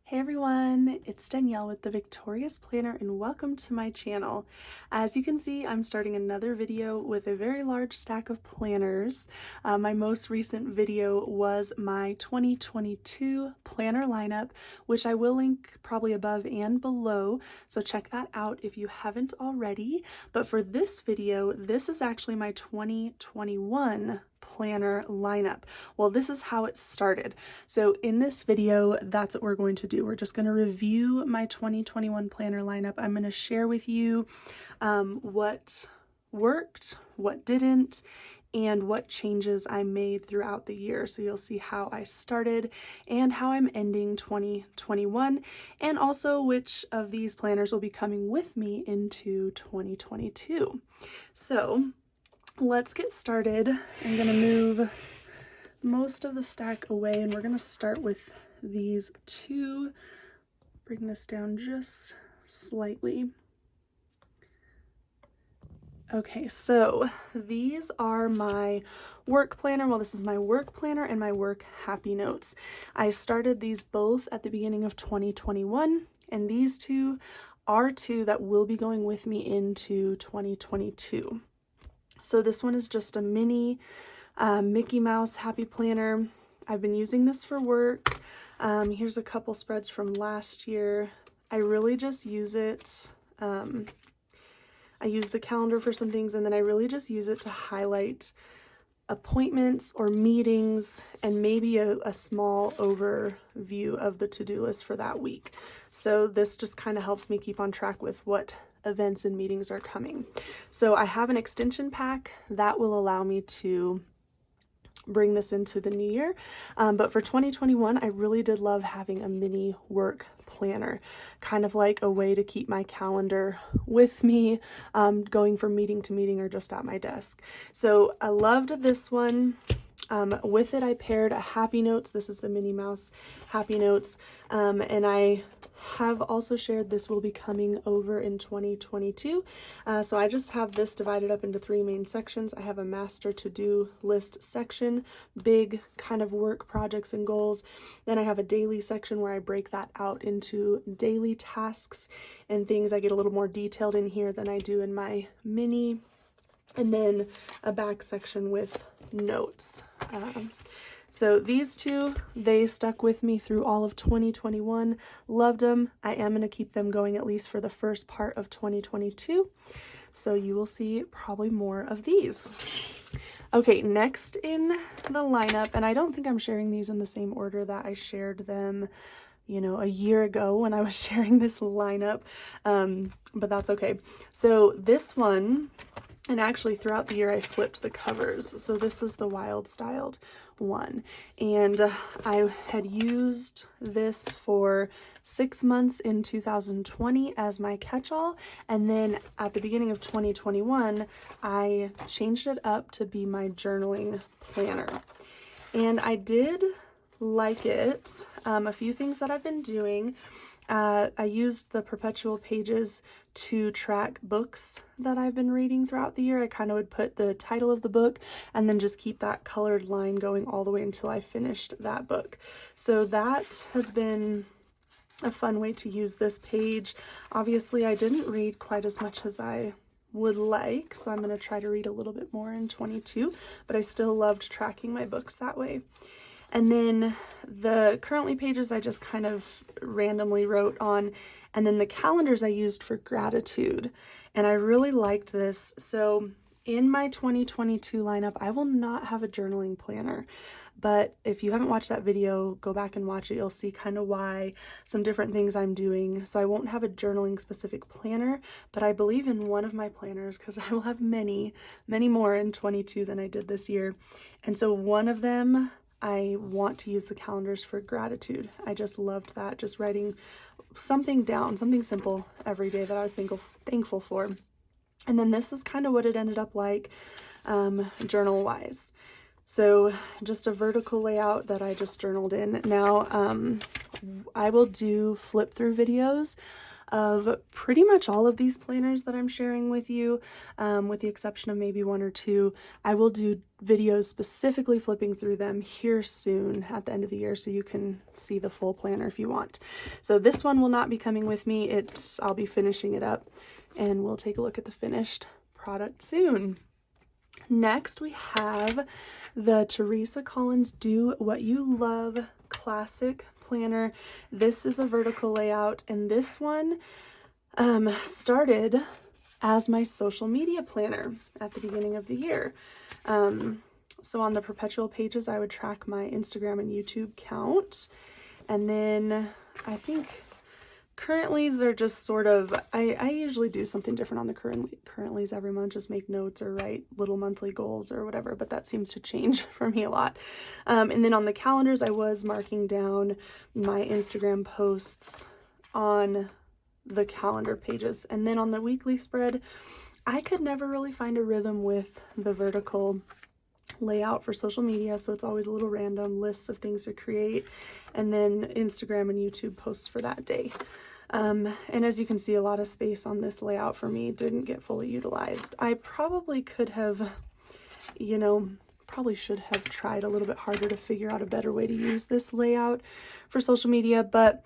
Hey everyone, it's Danielle with the Victorious Planner and welcome to my channel. As you can see, I'm starting another video with a very large stack of planners. My most recent video was my 2022 planner lineup, which I will link probably above and below, so check that out if you haven't already. But for this video, this is actually my 2021 planner lineup. Well, this is how it started. So in this video, that's what we're going to do. We're just going to review my 2021 planner lineup. I'm going to share with you what worked, what didn't, and what changes I made throughout the year. So you'll see how I started and how I'm ending 2021, and also which of these planners will be coming with me into 2022. So let's get started. I'm going to move most of the stack away and we're going to start with these two. Bring this down just slightly. Okay, so these are my work planner. Well, this is my work planner and my work happy notes. I started these both at the beginning of 2021, and these two are two that will be going with me into 2022. So this one is just a mini Mickey Mouse happy planner. I've been using this for work. Here's a couple spreads from last year. I really just use it. I use the calendar for some things, and then I really just use it to highlight appointments or meetings and maybe a small overview of the to-do list for that week. So this just kind of helps me keep on track with what events and meetings are coming. So I have an extension pack that will allow me to bring this into the new year. But for 2021, I really did love having a mini work planner, kind of like a way to keep my calendar with me, going from meeting to meeting or just at my desk. So I loved this one. With it, I paired a Happy Notes. This is the Minnie Mouse Happy Notes. And I have also shared this will be coming over in 2022. So I just have this divided up into three main sections. I have a master to-do list section, big kind of work projects and goals. Then I have a daily section where I break that out into daily tasks and things. I get a little more detailed in here than I do in my mini. And then a back section with notes. So these two, they stuck with me through all of 2021. Loved them. I am going to keep them going at least for the first part of 2022. So you will see probably more of these. Okay, next in the lineup, and I don't think I'm sharing these in the same order that I shared them, you know, a year ago when I was sharing this lineup, but that's okay. So this one, and actually throughout the year I flipped the covers. So this is the Wild Styled one. And I had used this for 6 months in 2020 as my catch-all. And then at the beginning of 2021, I changed it up to be my journaling planner. And I did like it. A few things that I've been doing. I used the perpetual pages to track books that I've been reading throughout the year. I kind of would put the title of the book and then just keep that colored line going all the way until I finished that book. So that has been a fun way to use this page. Obviously, I didn't read quite as much as I would like, so I'm going to try to read a little bit more in 22, but I still loved tracking my books that way. And then the currently pages I just kind of randomly wrote on, and then the calendars I used for gratitude. And I really liked this. So in my 2022 lineup, I will not have a journaling planner, but if you haven't watched that video, go back and watch it. You'll see kind of why, some different things I'm doing. So I won't have a journaling specific planner, but I believe in one of my planners because I will have many, many more in 22 than I did this year. And so one of them, I want to use the calendars for gratitude. I just loved that, just writing something down, something simple every day that I was thankful for. And then this is kind of what it ended up like journal wise. So just a vertical layout that I just journaled in. Now, I will do flip through videos of pretty much all of these planners that I'm sharing with you, with the exception of maybe one or two. I will do videos specifically flipping through them here soon at the end of the year, so you can see the full planner if you want. So this one will not be coming with me. I'll be finishing it up, and we'll take a look at the finished product soon. Next, we have the Teresa Collins Do What You Love Classic Planner. This is a vertical layout, and this one started as my social media planner at the beginning of the year. So on the perpetual pages, I would track my Instagram and YouTube count, and then I think currentlies are just sort of, I usually do something different on the currentlies every month, just make notes or write little monthly goals or whatever, but that seems to change for me a lot. And then on the calendars, I was marking down my Instagram posts on the calendar pages. And then on the weekly spread, I could never really find a rhythm with the vertical layout for social media, so it's always a little random lists of things to create, and then Instagram and YouTube posts for that day. And as you can see, a lot of space on this layout for me didn't get fully utilized. I probably could have, probably should have tried a little bit harder to figure out a better way to use this layout for social media, but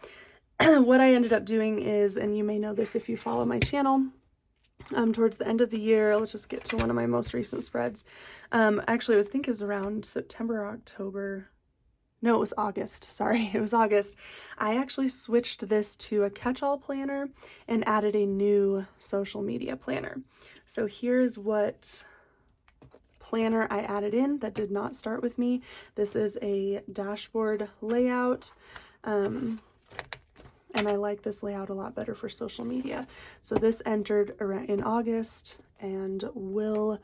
what I ended up doing is, and you may know this if you follow my channel, towards the end of the year, let's just get to one of my most recent spreads. Actually, I think it was around September, October. No, it was August. Sorry, it was August. I actually switched this to a catch-all planner and added a new social media planner. So here's what planner I added in that did not start with me. This is a dashboard layout. And I like this layout a lot better for social media. So this entered around in August and will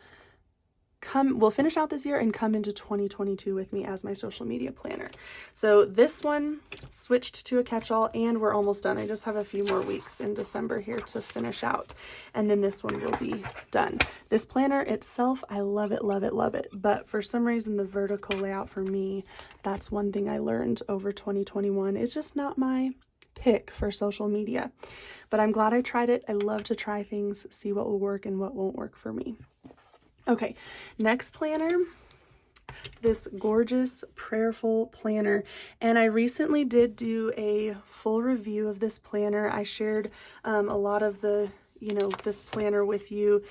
finish out this year and come into 2022 with me as my social media planner. So this one switched to a catch-all, and we're almost done. I just have a few more weeks in December here to finish out, and then this one will be done. This planner itself, I love it, love it, love it. But for some reason, the vertical layout for me, that's one thing I learned over 2021. It's just not my pick for social media, but I'm glad I tried it. I love to try things, see what will work and what won't work for me. Okay, next planner, this gorgeous prayerful planner, and I recently did do a full review of this planner. I shared a lot of the this planner with you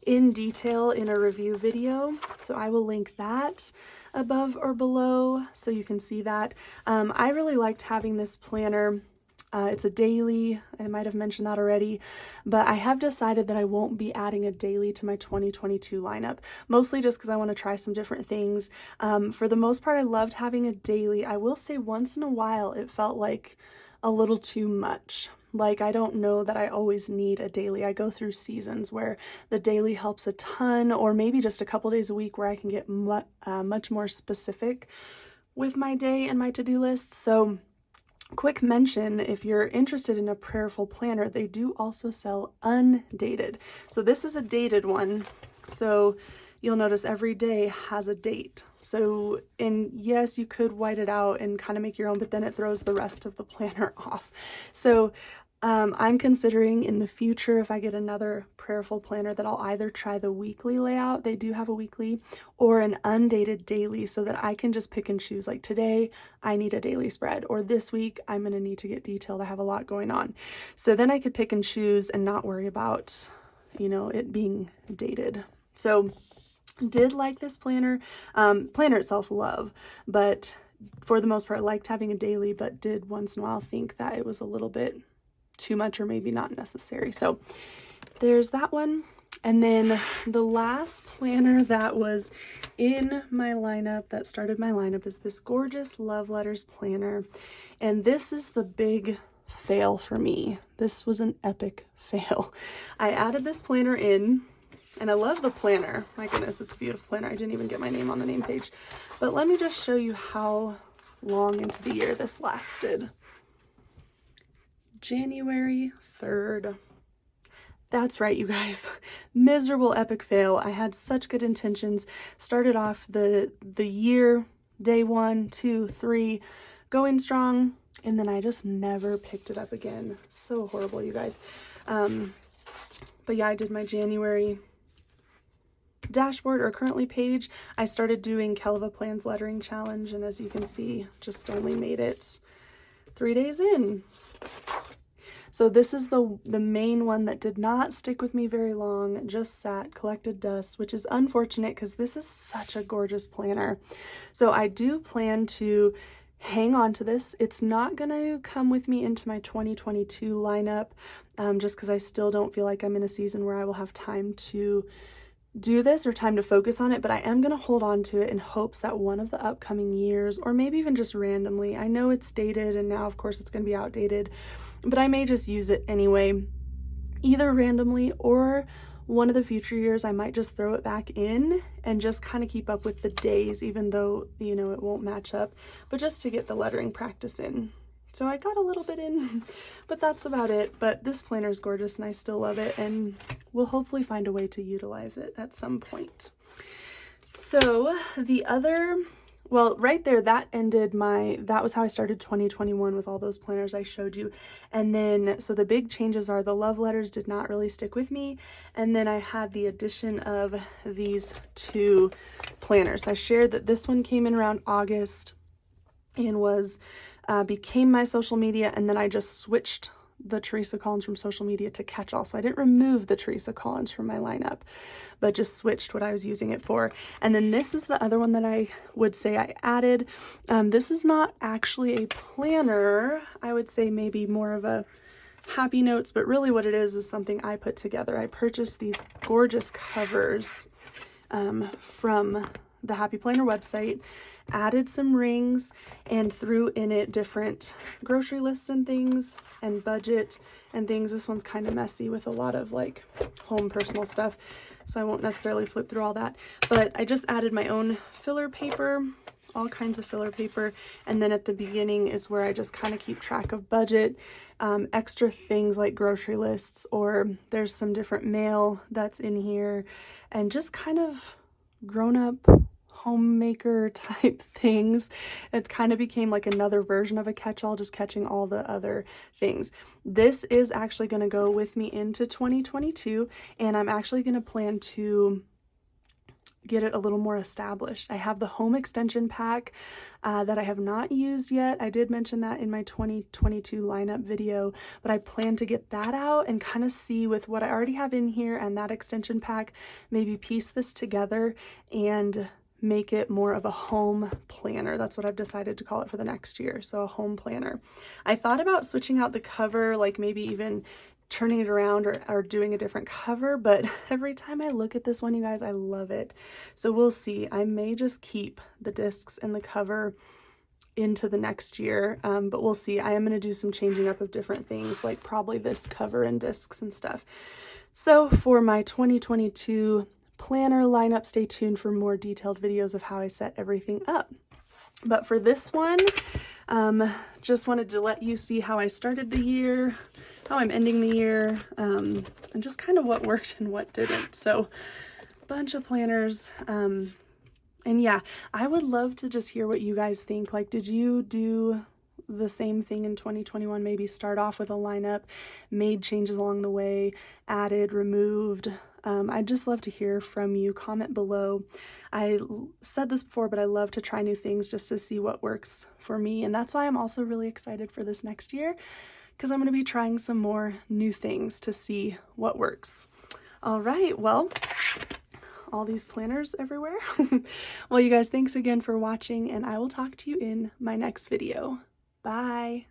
in detail in a review video, so I will link that above or below so you can see that. I really liked having this planner. It's a daily, I might have mentioned that already, but I have decided that I won't be adding a daily to my 2022 lineup, mostly just because I want to try some different things. For the most part, I loved having a daily. I will say once in a while, it felt like a little too much. Like, I don't know that I always need a daily. I go through seasons where the daily helps a ton, or maybe just a couple days a week where I can get much more specific with my day and my to-do list. So quick mention, if you're interested in a prayerful planner, they do also sell undated. So this is a dated one. So you'll notice every day has a date. So, and yes, you could white it out and kind of make your own, but then it throws the rest of the planner off. So I'm considering in the future, if I get another prayerful planner, that I'll either try the weekly layout, they do have a weekly, or an undated daily, so that I can just pick and choose. Like today, I need a daily spread, or this week, I'm going to need to get detailed. I have a lot going on. So then I could pick and choose and not worry about, it being dated. So did like this planner. Planner itself, love, but for the most part, liked having a daily, but did once in a while think that it was a little bit too much or maybe not necessary. So there's that one. And then the last planner that was in my lineup, that started my lineup, is this gorgeous Love Letters planner. And this is the big fail for me. This was an epic fail. I added this planner in, and I love the planner. My goodness, it's a beautiful planner. I didn't even get my name on the name page. But let me just show you how long into the year this lasted. January 3rd. That's right, you guys. Miserable epic fail. I had such good intentions. Started off the year, day 1, 2, 3, going strong, and then I just never picked it up again. So horrible, you guys. But yeah, I did my January dashboard or currently page. I started doing Kelva Plans lettering challenge, and as you can see, just only made it 3 days in. So this is the main one that did not stick with me very long, just sat, collected dust, which is unfortunate because this is such a gorgeous planner. So I do plan to hang on to this. It's not going to come with me into my 2022 lineup, just because I still don't feel like I'm in a season where I will have time to do this or time to focus on it, but I am going to hold on to it in hopes that one of the upcoming years, or maybe even just randomly, I know it's dated and now of course it's going to be outdated, but I may just use it anyway, either randomly or one of the future years I might just throw it back in and just kind of keep up with the days, even though, you know, it won't match up, but just to get the lettering practice in. So I got a little bit in, but that's about it. But this planner is gorgeous and I still love it, and we'll hopefully find a way to utilize it at some point. So the other, well, right there, that was how I started 2021 with all those planners I showed you. And then, so the big changes are the love letters did not really stick with me. And then I had the addition of these 2 planners. I shared that this one came in around August and became my social media, and then I just switched the Teresa Collins from social media to Catch-All. So I didn't remove the Teresa Collins from my lineup, but just switched what I was using it for. And then this is the other one that I would say I added. This is not actually a planner. I would say maybe more of a happy notes, but really what it is something I put together. I purchased these gorgeous covers from the Happy Planner website, added some rings, and threw in it different grocery lists and things and budget and things. This one's kind of messy with a lot of like home personal stuff, so I won't necessarily flip through all that, but I just added my own filler paper, all kinds of filler paper, and then at the beginning is where I just kind of keep track of budget, extra things like grocery lists, or there's some different mail that's in here, and just kind of grown-up homemaker type things. It kind of became like another version of a catch-all, just catching all the other things. This is actually going to go with me into 2022, and I'm actually going to plan to get it a little more established. I have the home extension pack that I have not used yet. I did mention that in my 2022 lineup video, but I plan to get that out and kind of see with what I already have in here and that extension pack, maybe piece this together and make it more of a home planner. That's what I've decided to call it for the next year. So a home planner. I thought about switching out the cover, like maybe even turning it around or doing a different cover, but every time I look at this one, you guys, I love it. So we'll see. I may just keep the discs and the cover into the next year, but we'll see. I am going to do some changing up of different things, like probably this cover and discs and stuff. So for my 2022 planner lineup, stay tuned for more detailed videos of how I set everything up. But for this one, just wanted to let you see how I started the year, how I'm ending the year, and just kind of what worked and what didn't. So bunch of planners, and yeah, I would love to just hear what you guys think. Like, did you do the same thing in 2021? Maybe start off with a lineup, made changes along the way, added, removed. I'd just love to hear from you. Comment below. I said this before, but I love to try new things just to see what works for me. And that's why I'm also really excited for this next year, because I'm going to be trying some more new things to see what works. All right, well, all these planners everywhere. Well, you guys, thanks again for watching, and I will talk to you in my next video. Bye.